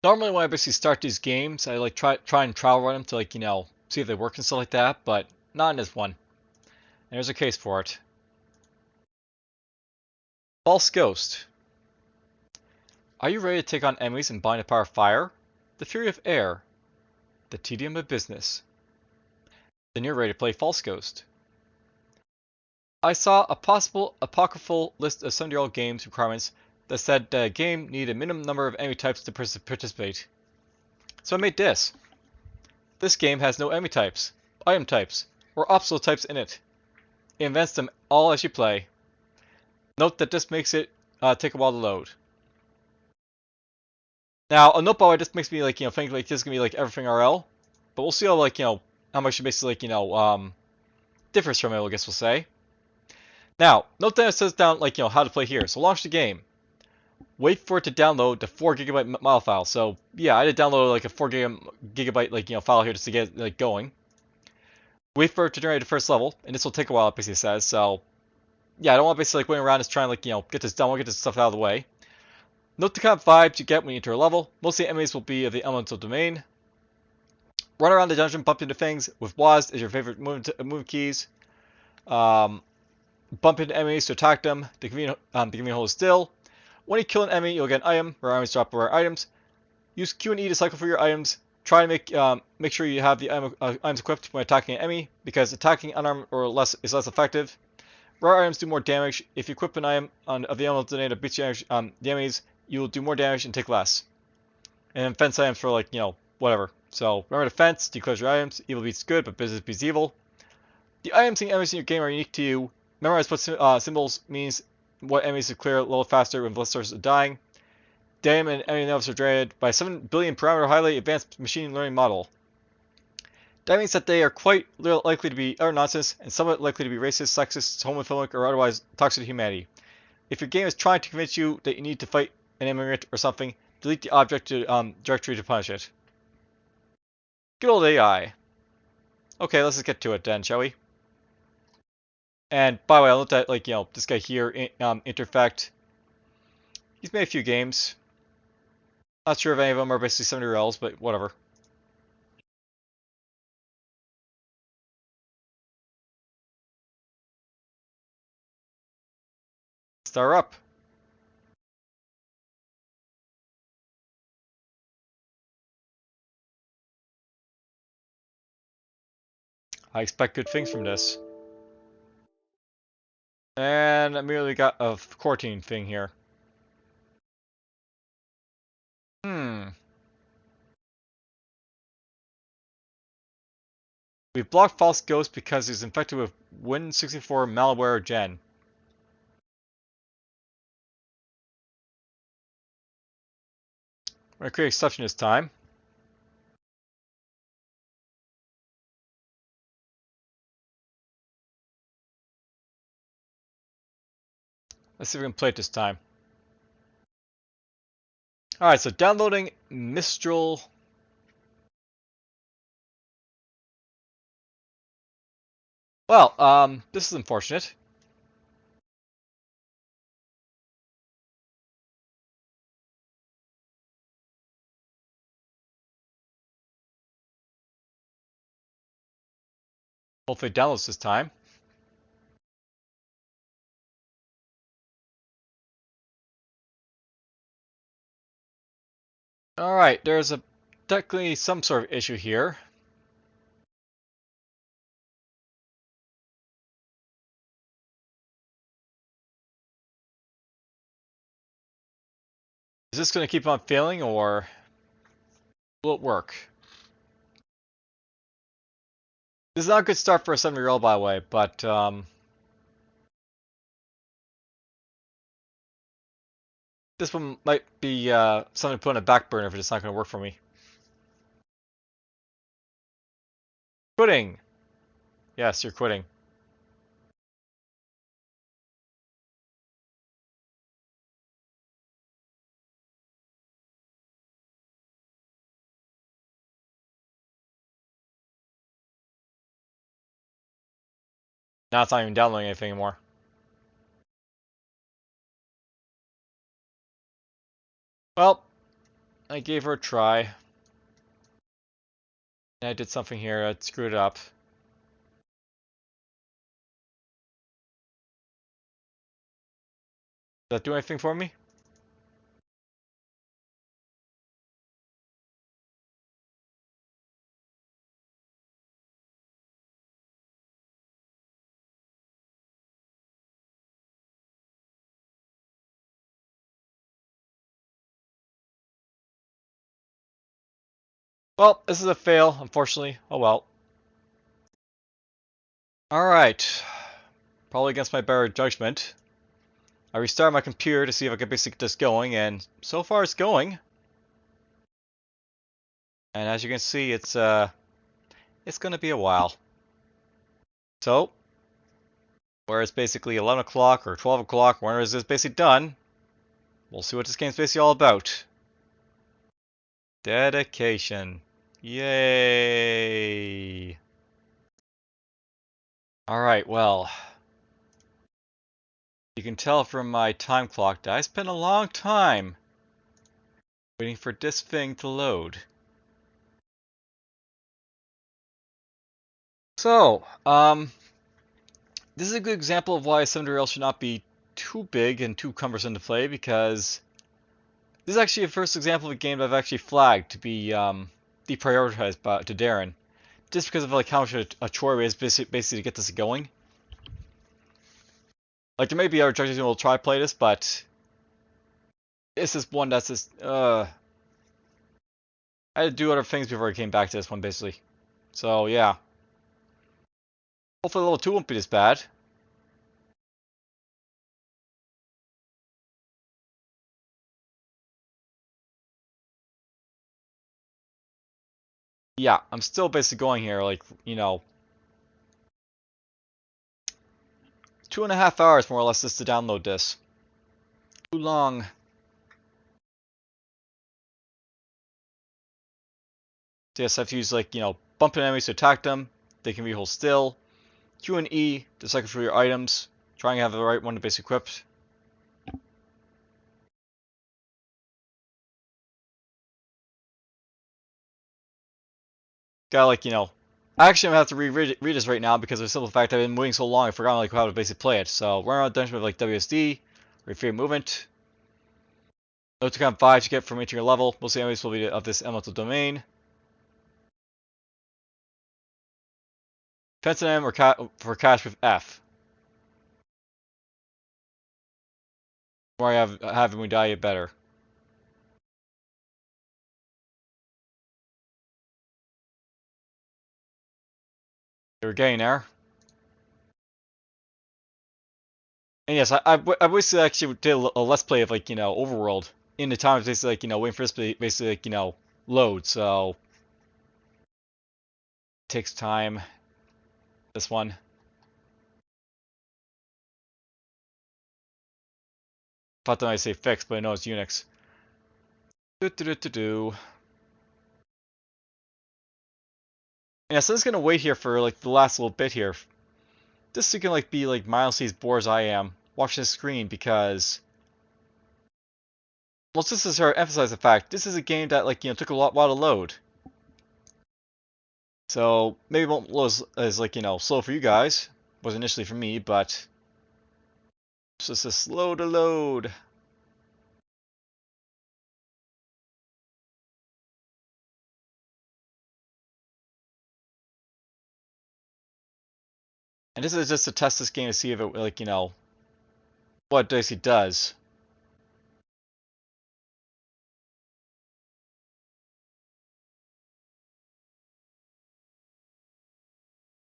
Normally when I basically start these games, I like try and trial run them to like, see if they work and stuff like that, but not in this one. And there's a case for it. False Ghost. Are you ready to take on enemies and bind the power of fire? The fury of air? The tedium of business? Then you're ready to play False Ghost. I saw a possible apocryphal list of 70-year-old games requirements that said the game needed a minimum number of enemy types to participate. So I made this. This game has no enemy types, item types, or obstacle types in it. It invents them all as you play. Note that this makes it take a while to load. Now, a note by the way, this makes me like, think like this is gonna be like everything RL, but we'll see how like, how much it basically like, differs from it, I guess we'll say. Now, note that it says down like, how to play here. So launch the game. Wait for it to download the 4 GB model file. So yeah, I did download like a 4 GB like, file here just to get like going. Wait for it to generate the first level, and this will take a while, it basically says. So yeah, I don't want basically like waiting around just trying like, get this done, we'll get this stuff out of the way. Note the kind of vibes you get when you enter a level. Most of the enemies will be of the elemental domain. Run around the dungeon, bump into things with WASD as your favorite move keys. Bump into enemies to attack them. The convenient hold still. When you kill an enemy, you'll get an item. Rare items drop rare items. Use Q and E to cycle for your items. Try and make sure you have the items equipped when attacking an enemy, because attacking unarmed or less is less effective. Rare items do more damage. If you equip an item of the elemental domain that beats the enemies, you will do more damage and take less. And then fence items for like, whatever. So remember the fence, declares your items. Evil beats good, but business beats evil. The items and enemies in your game are unique to you. Memorize what symbols means, what enemies to clear a little faster when blisters are dying. Damn and enemy levels are dreaded by 7 billion parameter highly advanced machine learning model. That means that they are quite likely to be utter nonsense and somewhat likely to be racist, sexist, homophobic, or otherwise toxic to humanity. If your game is trying to convince you that you need to fight an immigrant or something, delete the object directory to punish it. Good old AI. Okay, let's just get to it then, shall we? And by the way, I looked at like, this guy here, Interfect. He's made a few games. Not sure if any of them are basically 70-year-olds, but whatever. Star up. I expect good things from this. And I merely got a quarantine thing here. We blocked False Ghost because he's infected with Win64 malware gen. We're gonna create exception this time. Let's see if we can play it this time. Alright, so downloading Mistral. Well, this is unfortunate. Hopefully it downloads this time. Alright, there's technically some sort of issue here. Is this going to keep on failing, or will it work? This is not a good start for a 7-year-old, by the way, but this one might be something to put on a back burner if it's not going to work for me. Quitting! Yes, you're quitting. Now it's not even downloading anything anymore. Well, I gave her a try. And I did something here that screwed it up. Does that do anything for me? Well, this is a fail, unfortunately. Oh well. Alright. Probably against my better judgment. I restarted my computer to see if I could basically get this going, and so far it's going. And as you can see, it's gonna be a while. So, where it's basically 11 o'clock or 12 o'clock, whenever it's basically done, we'll see what this game's basically all about. Dedication. Yay! Alright, well, you can tell from my time clock that I spent a long time waiting for this thing to load. So, this is a good example of why a 7 rail should not be too big and too cumbersome to play, because this is actually the first example of a game that I've actually flagged to be deprioritized to Darren, just because of like how much a chore it is basically to get this going. Like there may be other judges who will try play this, but this is one that's just I had to do other things before I came back to this one basically. So yeah. Hopefully level 2 won't be this bad. Yeah, I'm still basically going here, like, 2.5 hours more or less just to download this. Too long. So yes, I have to use like, bumping enemies to attack them. They can be hold still. Q and E to cycle through your items. Trying to have the right one to basically equip. Gotta like, actually I'm gonna have to read this right now because of the simple fact I've been waiting so long I forgot like how to basically play it. So run around the dungeon with like WSD, or favorite movement. Note to count 5 to get from entering your level. Most enemies will be of this elemental domain. Fence an M or for cash with F. The more I have when we die, it better. We're getting there. And yes, I basically actually did a let's play of like, Overworld in the time of basically like, waiting for this to basically like, load, so it takes time. This one. Thought that I say fix, but I know it's Unix. Do. Yeah, so I'm just gonna wait here for like the last little bit here. Just so you can like be like mildly as bored as I am watching the screen because well just to sort of emphasize the fact, this is a game that like took a while to load. So maybe it won't load as like, slow for you guys. Was initially for me, but it's just a slow to load. And this is just to test this game to see if it like, what Dicey does.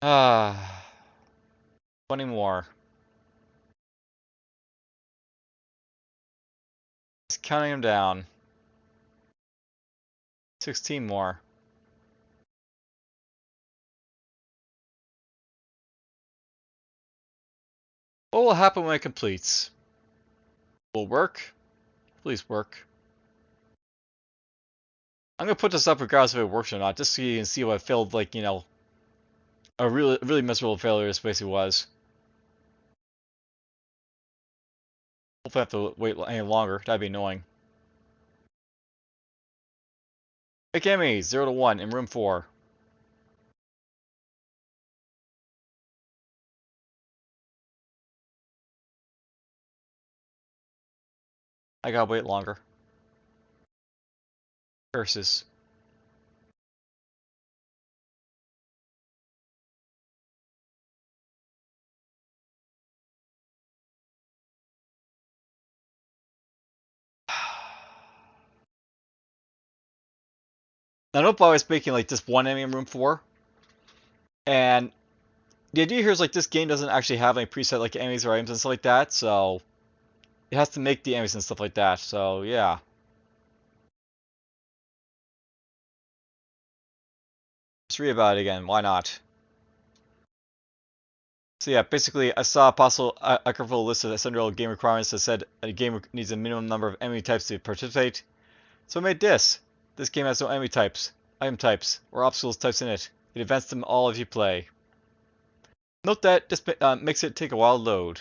Ah, 20 more. Just counting them down. 16 more. What will happen when it completes? Will work? Please work. I'm gonna put this up regardless if it works or not, just so you can see what failed, like, a really miserable failure this basically was. Hopefully I have to wait any longer. That'd be annoying. Pick enemies 0 to 1 in room 4. I gotta wait longer. Curses. Now, nope, I was making like just one enemy in room 4. And the idea here is like this game doesn't actually have any preset like enemies or items and stuff like that, so it has to make the enemies and stuff like that. So yeah. Just read about it again. Why not? So yeah, basically, I saw a possible Ackerville list of central game requirements that said a game needs a minimum number of enemy types to participate. So I made this. This game has no enemy types, item types, or obstacles types in it. It invents them all as you play. Note that this makes it take a while to load.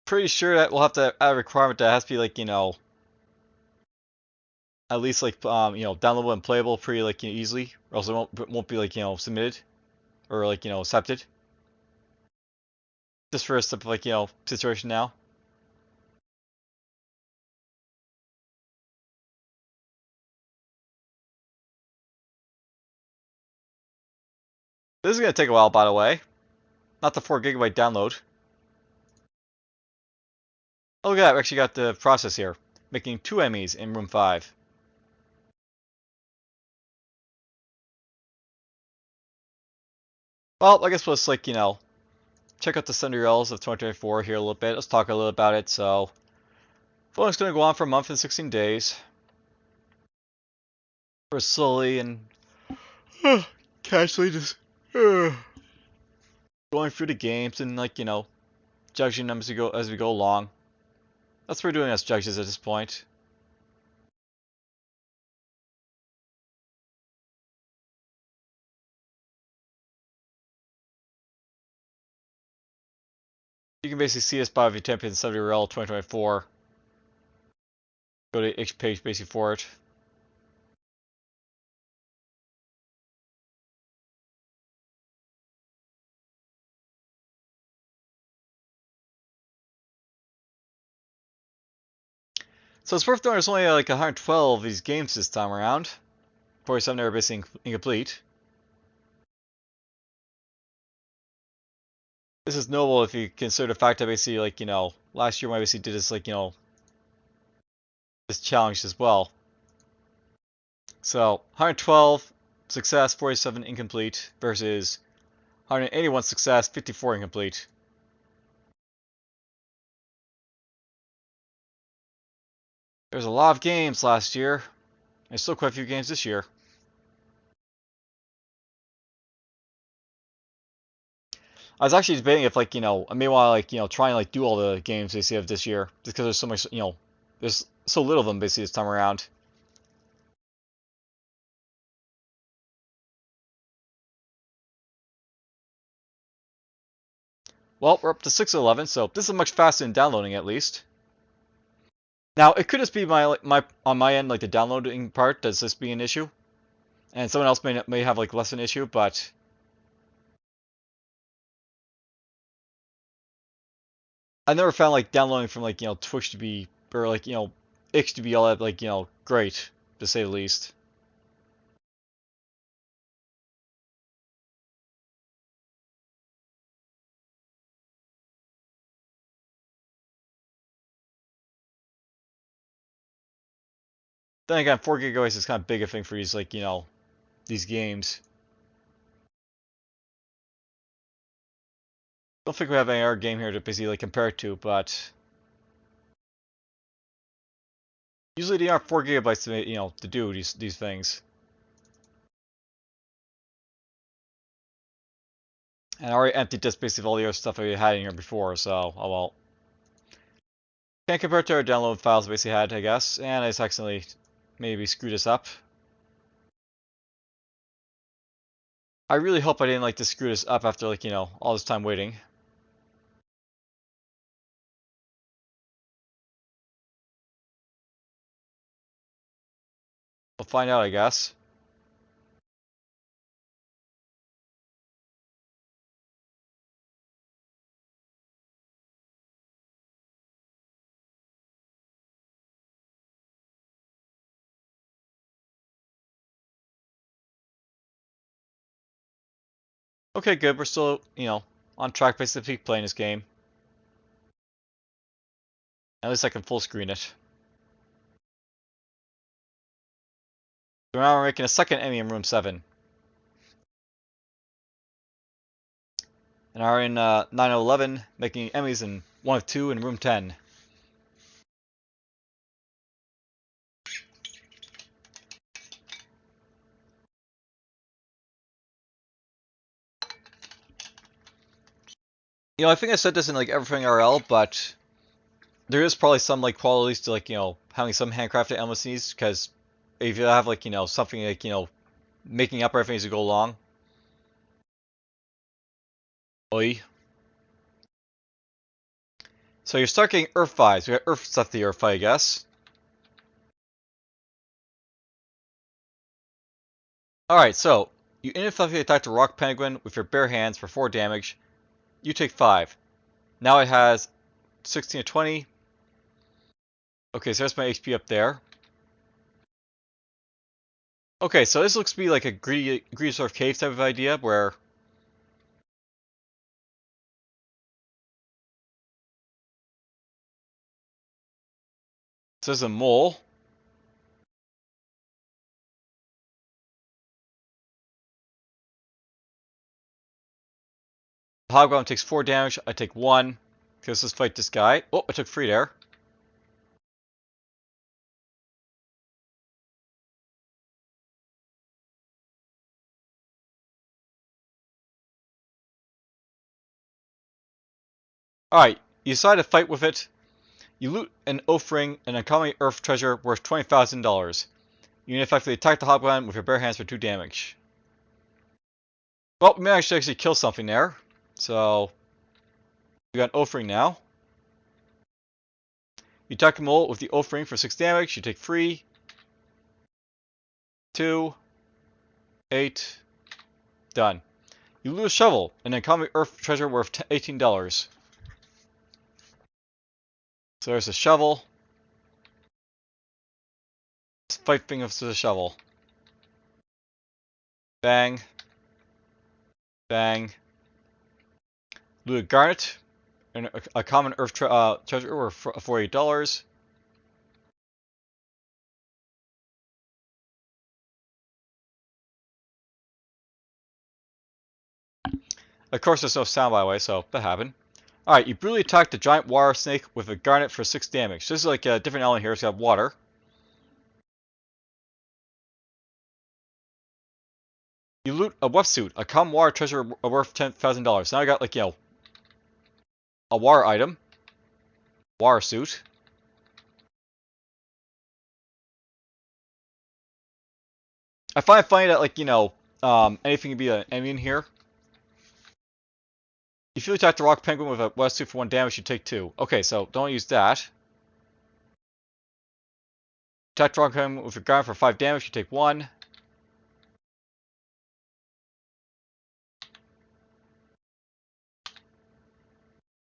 Pretty sure that we'll have to add a requirement that has to be like, at least like, downloadable and playable pretty like, easily, or else it won't be like, submitted or like, accepted. Just for a stuff like, situation now. This is gonna take a while, by the way. Not the 4 GB download. Oh, look at that, we actually got the process here. Making 2 enemies in room 5. Well, I guess we'll just like, check out the Cinderellas of 2024 here a little bit. Let's talk a little about it. So, filming's going to go on for a month and 16 days. We're slowly and casually just going through the games and like, judging them as we go along. That's what we're doing as judges at this point. You can basically see us by the champion Cinderella 2024. Go to each page basically for it. So it's worth noting there's only like 112 of these games this time around. 47 are basically incomplete. This is noble if you consider the fact that basically like, last year when I basically did this like, this challenge as well. So 112 success, 47 incomplete versus 181 success, 54 incomplete. There's a lot of games last year. There's still quite a few games this year. I was actually debating if like, I may want to like, try and like do all the games they see of this year. Just because there's so much, there's so little of them basically this time around. Well, we're up to 611, so this is much faster than downloading at least. Now, it could just be on my end, like the downloading part, does this be an issue? And someone else may have like less an issue, but I never found like downloading from like, Twitch to be, or like, X to be all that like, great, to say the least. Then again, 4 gigabytes is kind of big a thing for these like, these games. Don't think we have any other game here to basically like compare it to, but usually they aren't 4 gigabytes to to do these things. And I already emptied this basically all the other stuff I had in here before, so oh well. Can't compare it to our download files we basically had, I guess, and I just accidentally maybe screwed this up. I really hope I didn't like to screw this up after like, all this time waiting. We'll find out, I guess. Okay, good. We're still, on track basically playing this game. At least I can full screen it. So now we're making a second Emmy in room 7. And are in 911, making Emmys in 1 of 2 in room 10. I think I said this in like everything RL, but there is probably some like qualities to like, having some handcrafted MLCs, because if you have like, something like, making up everything as you go along. Oi. So you start getting Earth vibes. We got Earth stuff the Earth, I guess. Alright, so you ineffectively attack the rock penguin with your bare hands for 4 damage. You take 5. Now it has 16 to 20. Okay, so that's my HP up there. Okay, so this looks to be like a greedy sort of cave type of idea where there's a mole. The hobgoblin takes 4 damage. I take 1. Okay, let's just fight this guy. Oh, I took 3 there. Alright, you decide to fight with it. You loot an oath ring and uncommon earth treasure worth $20,000. You effectively attack the hobgoblin with your bare hands for 2 damage. Well, we managed to actually kill something there. So, we got an oath ring now. You attack a mole with the oath ring for 6 damage. You take 3, 2, 8, done. You loot a shovel, an uncommon earth treasure worth $18. So there's a shovel. Let's fight things with the shovel. Bang. Bang. Loot a garnet, and a common earth treasure worth $48. Of course, there's no sound by the way, so that happened. Alright, you brutally attack the giant water snake with a garnet for 6 damage. This is like a different element here. It's got water. You loot a wetsuit, a common water treasure worth $10,000. Now I got like, a water item. Water suit. I find it funny that like, anything can be an enemy in here. If you attack the rock penguin with a wetsuit for 1 damage, you take 2. Okay, so don't use that. Attack the rock penguin with your garnet for 5 damage, you take 1.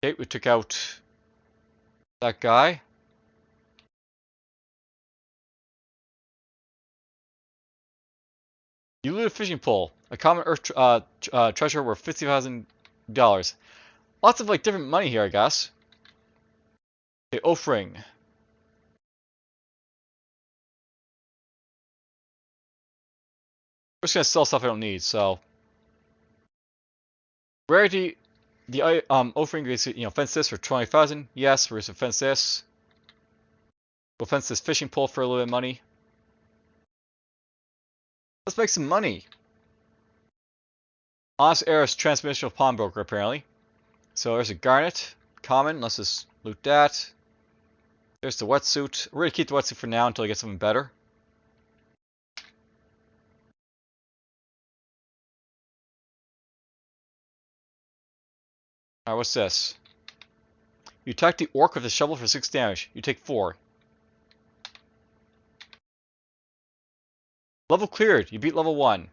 Okay, we took out that guy. You loot a fishing pole, a common earth treasure worth $50,000. Lots of like different money here, I guess. Okay, oath ring. We're just gonna sell stuff I don't need. So rarity, the oath ring is fence this for 20,000. Yes, we're gonna fence this. We'll fence this fishing pole for a little bit of money. Let's make some money. Honest Heiress transmissional pawnbroker apparently. So there's a garnet, common. Let's just loot that. There's the wetsuit. We're gonna keep the wetsuit for now until I get something better. Alright, what's this? You attack the orc with a shovel for 6 damage. You take 4. Level cleared. You beat level 1.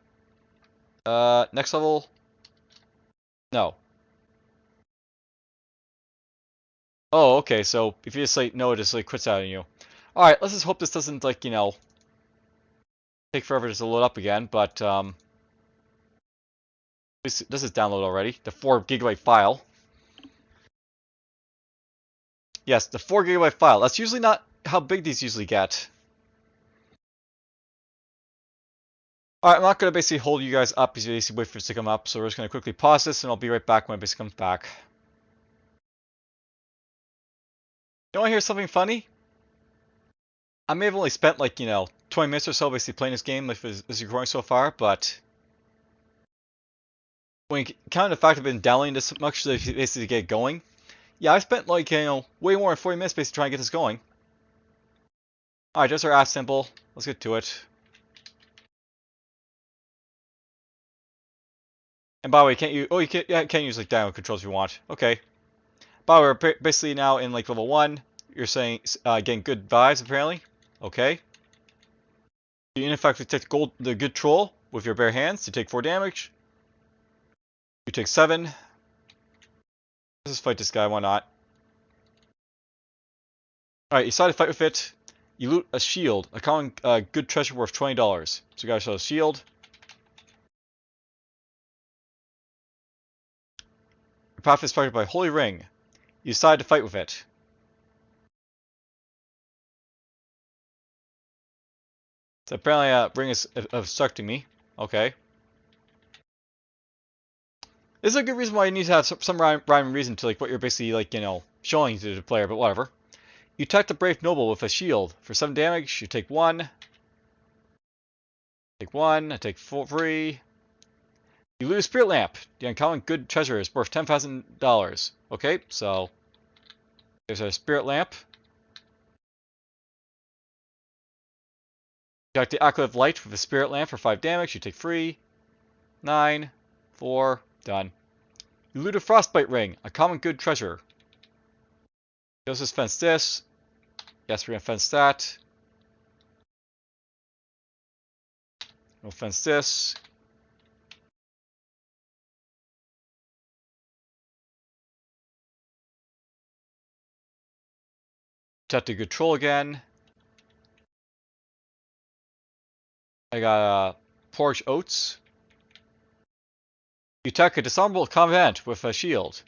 Next level. No. Oh, okay. So if you just like no, it just like quits out on you. All right. Let's just hope this doesn't like take forever just to load up again. But this is download already. The 4 GB file. Yes, the 4 GB file. That's usually not how big these usually get. Alright, I'm not going to basically hold you guys up as you basically wait for this to come up, so we're just going to quickly pause this and I'll be right back when it basically comes back. You want to hear something funny? I may have only spent like, 20 minutes or so basically playing this game like as you're growing so far, but when you count the fact I've been downloading this much to basically get it going, yeah, I spent like, way more than 40 minutes basically trying to get this going. Alright, just our app symbol. Let's get to it. And by the way, can't you? Oh, you can't. Yeah, you can use like download controls if you want. Okay. By the way, we're basically now in like level 1. You're saying getting good vibes apparently. Okay. You in fact take the good troll with your bare hands to take 4 damage. You take 7. Let's just fight this guy. Why not? All right. You decide to fight with it. You loot a shield, a common good treasure worth $20. So you gotta show a shield. Your path is protected by a holy ring. You decide to fight with it. So apparently, ring is obstructing me. Okay. This is a good reason why you need to have some rhyme and reason to like what you're basically like showing to the player, but whatever. You attack the brave noble with a shield for 7 damage. You take 1. Take 1. I take 3. You lose spirit lamp. The uncommon good treasure is worth $10,000. Okay, so there's a spirit lamp. You attack the acolyte light with a spirit lamp for 5 damage. You take 3. 9. 4. Done. You loot a frostbite ring, a common good treasure. Let's just fence this. Yes, we're gonna fence that. We'll fence this. Attack the good troll again. I got porridge oats. You attack a disarmable combatant with a shield.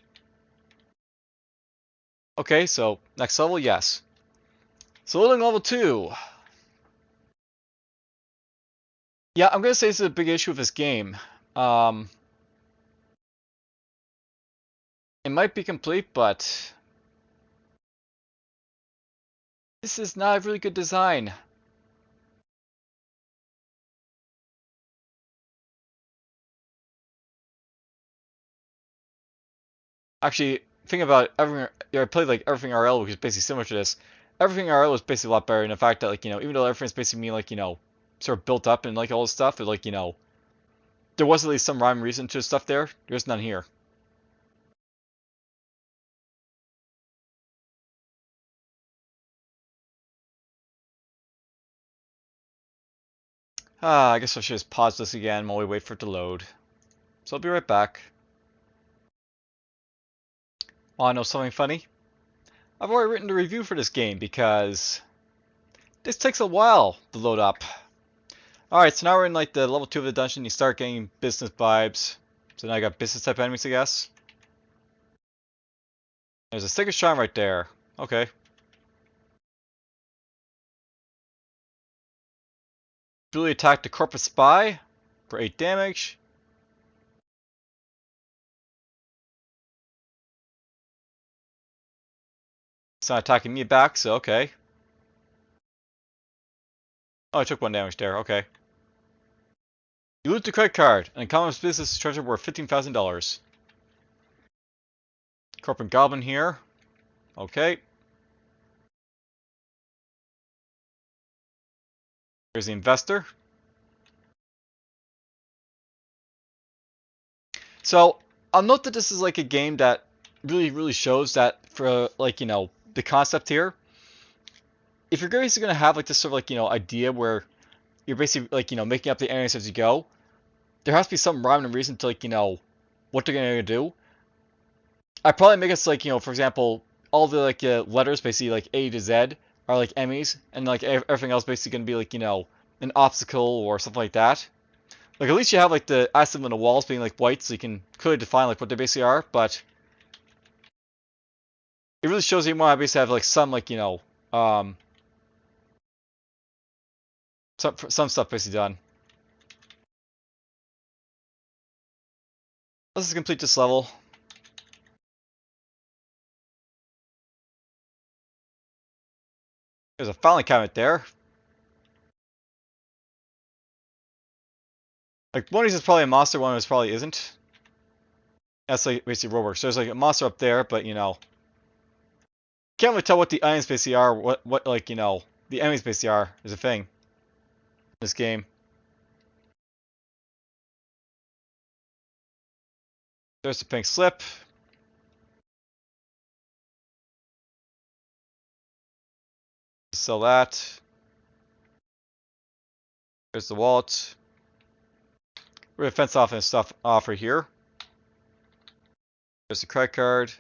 Okay, so next level, yes. So loading level 2. Yeah, I'm gonna say this is a big issue with this game. It might be complete, but this is not a really good design. Actually, think about everything. I played like Everything RL, which is basically similar to this. Everything RL was basically a lot better in the fact that like even though everything's basically me like sort of built up and like all this stuff, it like there was at least some rhyme and reason to stuff there. There's none here. I guess I should just pause this again while we wait for it to load. So I'll be right back. Wanna know something funny? I've already written the review for this game because this takes a while to load up. Alright, so now we're in like the level 2 of the dungeon. You start getting business vibes. So now I got business type enemies, I guess. There's a Sacred Shrine right there. Okay. Ability attack the Corporate Spy for 8 damage. It's not attacking me back, so okay. Oh, I took 1 damage there, okay. You loot the credit card, and common business treasure worth $15,000. Corporate Goblin here. Okay. Here's the investor. So, I'll note that this is like a game that really shows that for like, the concept here. If you're basically going to have like this sort of like, idea where you're basically like, making up the enemies as you go. There has to be some rhyme and reason to like, what they're gonna do. I probably make it so, like, for example, all the like letters basically like A to Z are like enemies, and like everything else basically gonna be like, an obstacle or something like that. Like at least you have like the symbol in the walls being like white, so you can clearly define like what they basically are. But it really shows you more. I basically have like some like some stuff basically done. Let's just complete this level. There's a filing cabinet there. Like one of these is probably a monster, one of these probably isn't. That's like basically Robert. So there's like a monster up there, but can't really tell what the items basically are. What like the enemies basically are is a thing in this game. There's the pink slip. Sell that. There's the wallet. We're gonna fence off and stuff off right here. There's the credit card.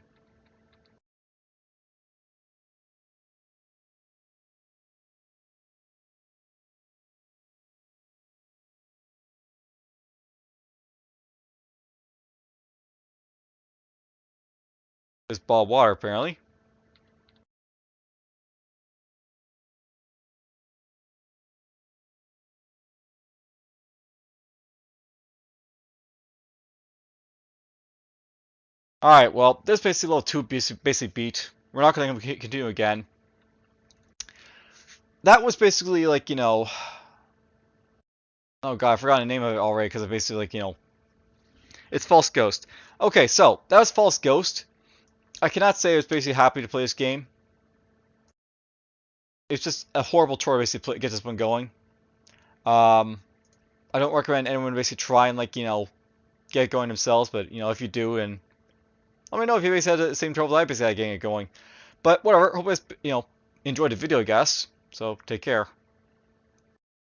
There's ball of water apparently. Alright, well, this is basically a little too basic beat. We're not going to continue again. That was basically like, oh god, I forgot the name of it already because I basically like, it's False Ghost. Okay, so that was False Ghost. I cannot say I was basically happy to play this game. It's just a horrible chore to basically get this one going. I don't recommend anyone basically try and like, get it going themselves, but if you do, and let me know if you basically had the same trouble I basically had getting it going. But whatever, hope you guys, enjoyed the video, I guess. So take care.